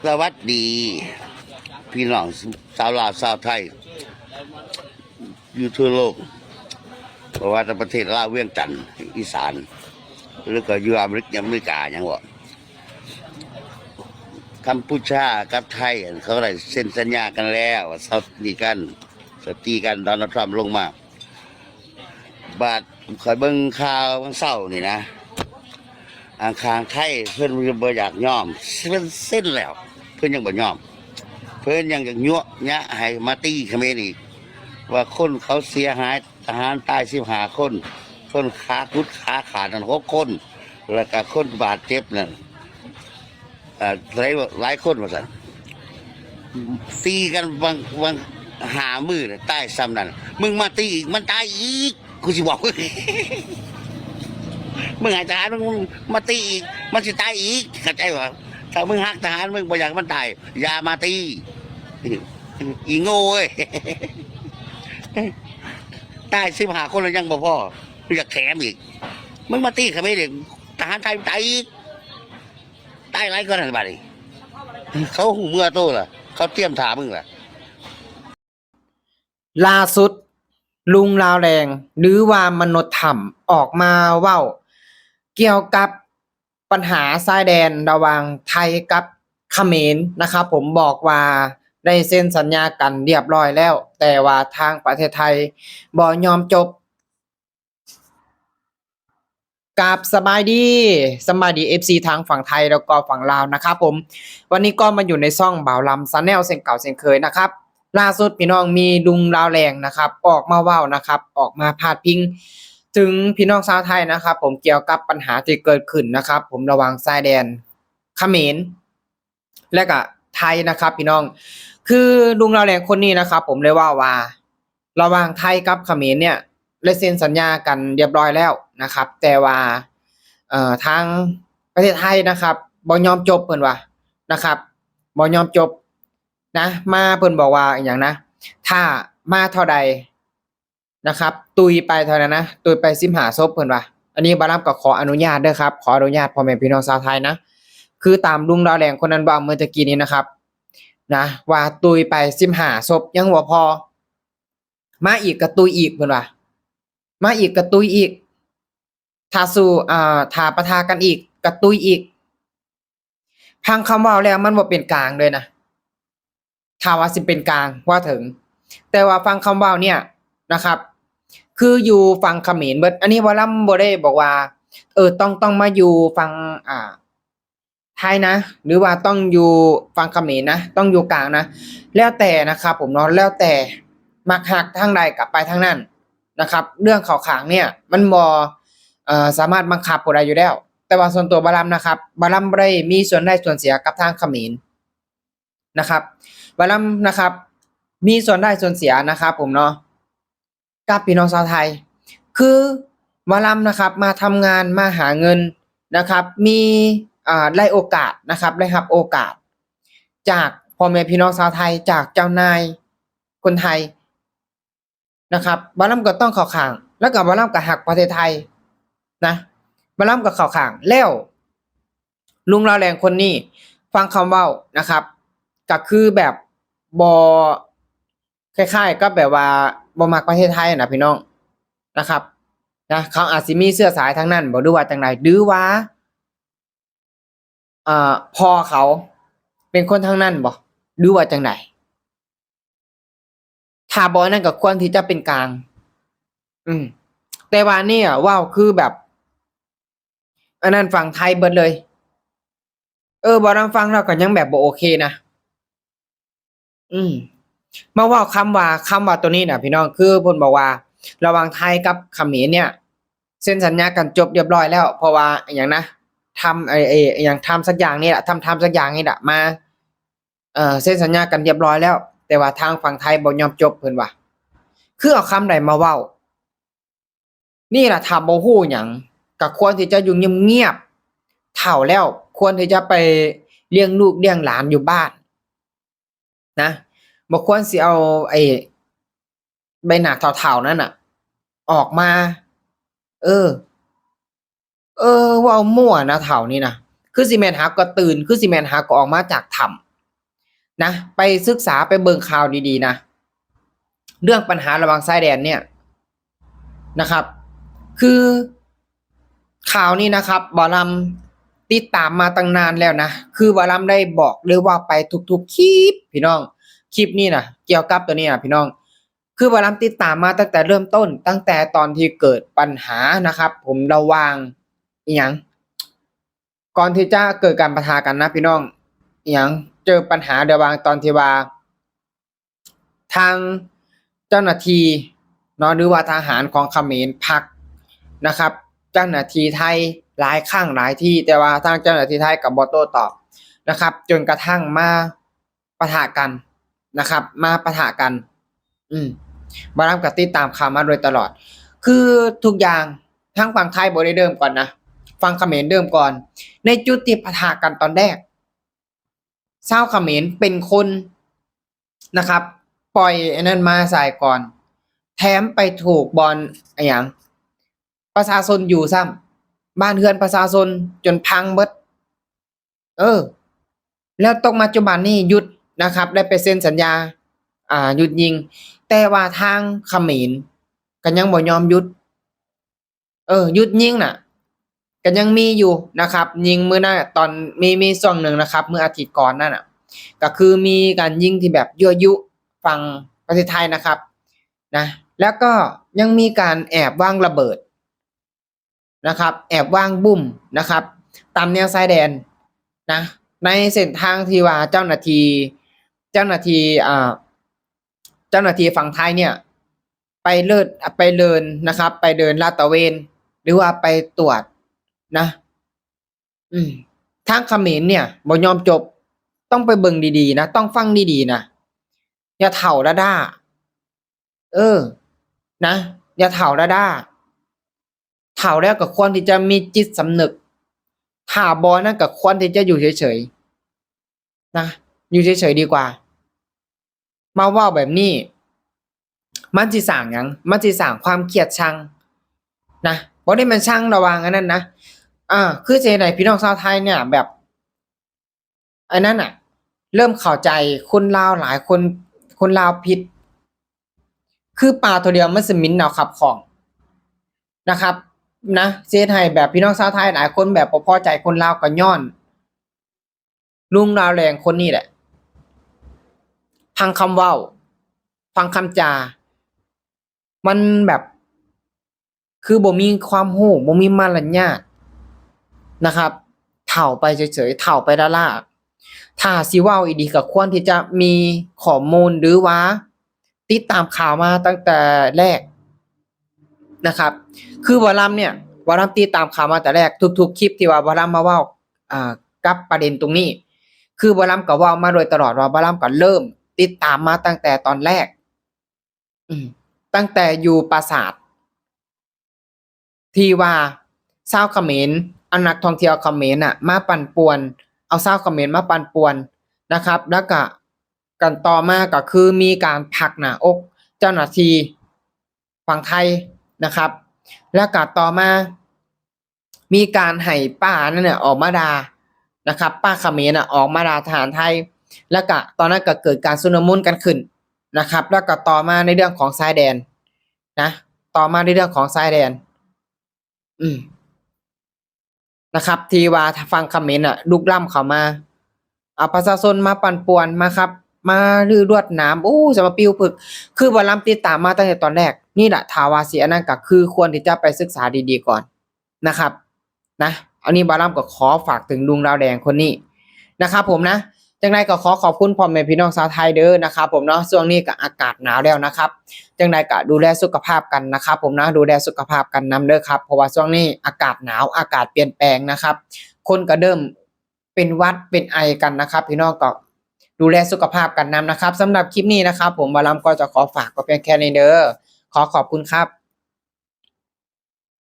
สวัสดีพี่น้องชาวลาวชาวไทยอยู่ทั่วโลกเพราะว่าประเทศลาวเวียงจันทร์อีสานหรือก็อยู่อเมริกาอย่างว่ากัมพูชากับไทยเขาได้เซ็นสัญญากันแล้วว่าสตีกันโดนัลด์ทรัมป์ลงมาบาดคอยเบิ่งข่าววันเสาร์นี่นะอังคารไทยเพิ่นบ่อยากยอมเพิ่นเส้นแล้วเพิ่นยังบ่ยอมเพิ่นยังจะยั่วยะให้มาตีเขมรอีกว่าคนเขาเสียหายทหารตาย15 คนคนขากุดขาขาดนั่น6 คนแล้วก็คนบาดเจ็บนั่นหลายคนว่าซั่นตีกันบางหามือใต้ซ้ำนั่นมึงมาตีอีกมันตายอีกกูสิบอก มึงหายทหารมึงมาตีอีกมันสิตายอีกเข้าใจป่ะถ้ามึงหักทหารมึงบ่อยากมันตายอย่ามาตีอีโง่เว้ย ตาย15 คนแล้วยังบ่พออยากแถมอีกมึงมาตีเขาไม่ได้ทหารไทยตายอีกตายหลายคนอะไรบ้างเขาหูเมื่อโตล่ะเขาเตรียมถามมึงล่ะล่าสุดลุงลาวแรงหรือว่ามนุษย์ถ้ำออกมาเว้าเกี่ยวกับปัญหาชายแดนระหว่างไทยกับเขมรนะครับผมบอกว่าได้เซ็นสัญญากันเรียบร้อยแล้วแต่ว่าทางประเทศไทยบ่ยอมจบกับสบายดี FC ทางฝั่งไทยแล้วก็ฝั่งลาวนะครับผมวันนี้ก็มาอยู่ในช่องบ่าวลำซาแนลเส้นเก่าเส้นเคยนะครับล่าสุดพี่น้องมีลุงลาวแรงนะครับออกมาเว้านะครับออกมาพาดพิงถึงพี่น้องชาวไทยนะครับผมเกี่ยวกับปัญหาที่เกิดขึ้นนะครับผมระหว่างชายแดนเขมรและก็ไทยนะครับพี่น้องคือลุงลาวแรงคนนี้นะครับผมเลยว่าระหว่างไทยกับเขมรเนี่ยได้เซ็นสัญญากันเรียบร้อยแล้วนะครับแต่ว่าทางประเทศไทยนะครับบ่ยอมจบเพิ่นว่านะครับบ่ยอมจบนะมาเพิ่นบอกว่าอหย่างนะถ้ามาเท่าใดนะครับตุยไปเท่านั้นนะตุยไป15 ศพเพิ่นว่าอันนี้บ่รับก็ขออนุญาตเด้อครับขออนุญาตพ่อแม่พี่น้องชาวไทยนะคือตามลุงดาวแดงคนนั้นว่าเมื่อตะกี้นี้นะครับนะว่าตุยไป15 ศพยังบ่พอมาอีกก็ตุยอีกเพิ่นว่ามาอีกก็ตุยอีกถ้าสู้ถ้าปะทะกันอีกก็ตุยอีกพังคำเว้าแล้วมันบ่เป็นกลางเลยนะถ้าว่าสิเป็นกลางว่าถึงแต่ว่าฟังคำเว้าเนี่ยนะครับคืออยู่ฝั่งเขมรเบิดอันนี้บ่ลำบ่ได้บอกว่าต้องมาอยู่ฝั่งไทยนะหรือว่าต้องอยู่ฝั่งเขมรนะต้องอยู่กลางนะแล้วแต่นะครับผมเนาะแล้วแต่มักฮักทางใดก็ไปทางนั้นนะครับเรื่องเข้าข้างเนี่ยมันบ่สามารถบังคับผู้ใดอยู่แล้วแต่ว่าส่วนตัวบ่ลำนะครับบ่ลำบ่ได้มีส่วนได้ส่วนเสียกับทางเขมรนะครับบ่ลำนะครับมีส่วนได้ส่วนเสียนะครับผมเนาะกับพี่น้องชาวไทยคือบ่ลำนะครับมาทำงานมาหาเงินนะครับมีได้โอกาสนะครับได้รับโอกาสจากพ่อแม่พี่น้องชาวไทยจากเจ้านายคนไทยนะครับบ่ลำก็ต้องเข้าข้างแล้วก็บ่ลำก็ฮักประเทศไทยนะบ่ลำก็เข้าข้างแล้วลุงลาวแรงคนนี้ฟังคำเว้านะครับก็คือแบบบ่คล้ายๆกับแบบว่าบ่มักประเทศไทยน่ะพี่น้องนะครับนะเขาอาจสิมีเชื้อสายทางนั้นบ่รู้ว่าจังไดหรือว่าพ่อเขาเป็นคนทางนั้นบ่หรือว่าจังไดถ้าบ่นั้นก็ควรที่จะเป็นกลางอืมแต่ว่าเนี่ยเว้าคือแบบอันนั้นฝั่งไทยเบิดเลยบ่ลำฟังแล้วก็ยังแบบบ่โอเคนะอืมมาเว้าคำว่าตัวนี้น่ะพี่น้องคือเพิ่นบอกว่าระหว่างไทยกับเขมรเนี่ยเซ็นสัญญากันจบเรียบร้อยแล้วเพราะว่าอิหยังนะทำอิหยังทำสักอย่างนี่แหละทำสักอย่างนี่แหละมาเซ็นสัญญากันเรียบร้อยแล้วแต่ว่าทางฝั่งไทยบ่ยอมจบเพิ่นว่าคือเอาคำใดมาเว้านี่ล่ะถ้าบ่ฮู้หยังก็ควรที่จะอยู่เงียบๆเฒ่าแล้วควรที่จะไปเลี้ยงลูกเลี้ยงหลานอยู่บ้านนะบ่ควรสิเอาใบหน้าเฒ่าๆนั่นน่ะออกมาเออเว้ามั่วนะเฒ่านี่นะคือสิแม่นหาก็ตื่นคือสิแม่นหาก็ออกมาจากถ้ นะไปศึกษาไปเบิ่งข่าวดีๆนะเรื่องปัญหาระหว่างชายแดนเนี่ยนะครับคือข่าวนี้นะครับบอลำติดตามมาตั้งนานแล้วนะคือบอลำได้บอกเลยว่าไปทุกๆคลิปพี่น้องคลิปนี้นะเกี่ยวกับตัวนี้นะพี่น้องคือบอลำติดตามมาตั้งแต่เริ่มต้นตั้งแต่ตอนที่เกิดปัญหานะครับผมระวังอีหยังก่อนที่จะเกิดการปะทะกันนะพี่น้องอีหยังเจอปัญหาระหว่างตอนที่ว่าทางเจ้าหน้าที่เนาะหรือว่าทหารของเขมรพักนะครับเจ้าหน้าที่ไทยหลายครั้งหลายที่แต่ว่าทางเจ้าหน้าที่ไทยกับบ่โต้ตอบนะครับจนกระทั่งมาปะทะกันนะครับมาปะทะกันบ่นำก็ติดตามข่าวมาโดยตลอดคือทุกอย่างทั้งฝั่งไทยบ่ได้เริ่มก่อนนะฝั่งเขมรเริ่มก่อนในจุดที่ปะทะกันตอนแรกชาวเขมรเป็นคนนะครับปล่อยไอ้นั่นมาใส่ก่อนแถมไปถูกบอลอะไรอย่างประชาชนอยู่ซ้ำบ้านเรือนประชาชนจนพังเบิดแล้วตรงปัจจุบันนี้หยุดนะครับได้ไปเซ็นสัญญาหยุดยิงแต่ว่าทางเขมรก็ยังบ่ยอมหยุดหยุดยิงน่ะก็ยังมีอยู่นะครับยิงมื้อหน้าตอนมีช่วงหนึ่งนะครับเมื่ออาทิตย์ก่อนนั่นน่ะก็คือมีการยิงที่แบบยั่วยุฝั่งประเทศไทยนะครับนะแล้วก็ยังมีการแอบวางระเบิดนะครับแอบวางบุ้มนะครับตามแนวชายแดนนะในเส้นทางที่ว่าเจ้าหน้าที่ฝั่งไทยเนี่ยไปเดินนะครับไปเดินลาดตระเวนหรือว่าไปตรวจนะทางเขมรเนี่ยบ่ยอมจบต้องไปเบิ่งดีๆนะต้องฟังดีๆนะอย่าเฒ่าละด้านะอย่าเฒ่าละด้าเฒ่าแล้วก็ควรที่จะมีจิตสำนึกถ้าบ่นั่นก็ควรที่จะอยู่เฉยๆนะอยู่เฉยๆดีกว่ามาเว้าแบบนี้มันสิสร้างหยังมันสิสร้างความเกลียดชังนะบ่ได้มันชังระหว่างอันนั้นนะคือสิเฮ็ดให้พี่น้องชาวไทยเนี่ยแบบอันนั้นน่ะเริ่มเข้าใจคนลาวหลายคนคนลาวผิดคือปลาตัวเดียวมันสิหมิ่นเอาครับของนะครับนะสิเฮ็ดให้แบบพี่น้องชาวไทยหลายคนแบบบ่พอใจคนลาวก็ย้อนลุงราวแรงคนนี้แหละฟังคำเว้าฟังคำจามันแบบคือบ่มีความรู้บ่มีมารยาทนะครับเฒ่าไปเฉยๆเฒ่าไปล่าๆถ้าสิเว้าอีหลีก็ควรที่จะมีข้อมูลหรือว่าติดตามข่าวมาตั้งแต่แรกนะครับคือหมอลำเนี่ยหมอลำติดตามข่าวมาแต่แรกทุกๆคลิปที่ว่าหมอลำมาเว้ากับประเด็นตรงนี้คือหมอลำก็เว้ามาโดยตลอดว่าหมอลำก็เริ่มติดตามมาตั้งแต่ตอนแรกตั้งแต่อยู่ปราสาทที่ว่าชาวเขมรนักท่องเที่ยวเขมรน่ะมาปั่นป่วนเอาชาวเขมรมาปั่นป่วนนะครับแล้วก็กันต่อมาก็คือมีการผลักหน้าอกเจ้าหน้าที่ฝั่งไทยนะครับแล้วก็ต่อมามีการให้ป้านั่นน่ะออกมาด่านะครับป้าเขมรน่ะออกมาด่าทหารไทยแล้วก็ตอนนั้นก็เกิดการชุลมุนกันขึ้นนะครับแล้วก็ต่อมาในเรื่องของชายแดนนะต่อมาในเรื่องของชายแดนนะครับที่ว่าฝั่งเขมรน่ะลุกล้ำเข้ามาเอาประชาชนมาปั่นป่วนมาครับมารื้อรวดหนามจะมาปิ้วผึกคือบ่ลำติดตามมาตั้งแต่ตอนแรกนี่แหละถ้าว่าสิอันนั้นก็คือควรที่จะไปศึกษาดีๆก่อนนะครับนะอันนี้บ่ลำก็ขอฝากถึงลุงราวแดงคนนี้นะครับผมนะจังไดก็ขอขอบคุณพ่อแม่พี่น้องชาวไทยเด้อนะครับผมเนาะช่วงนี้ก็อากาศหนาวแล้วนะครับจังไดก็ดูแลสุขภาพกันนะครับผมนะดูแลสุขภาพกันนำเด้อครับเพราะว่าช่วงนี้อากาศหนาวอากาศเปลี่ยนแปลงนะครับคนก็เริ่มเป็นหวัดเป็นไอกันนะครับพี่น้องก็ดูแลสุขภาพกันนำนะครับสำหรับคลิปนี้นะครับผมบ่ลำก็จะขอฝากก็เพียงแค่นี้เด้อขอขอบคุณครับ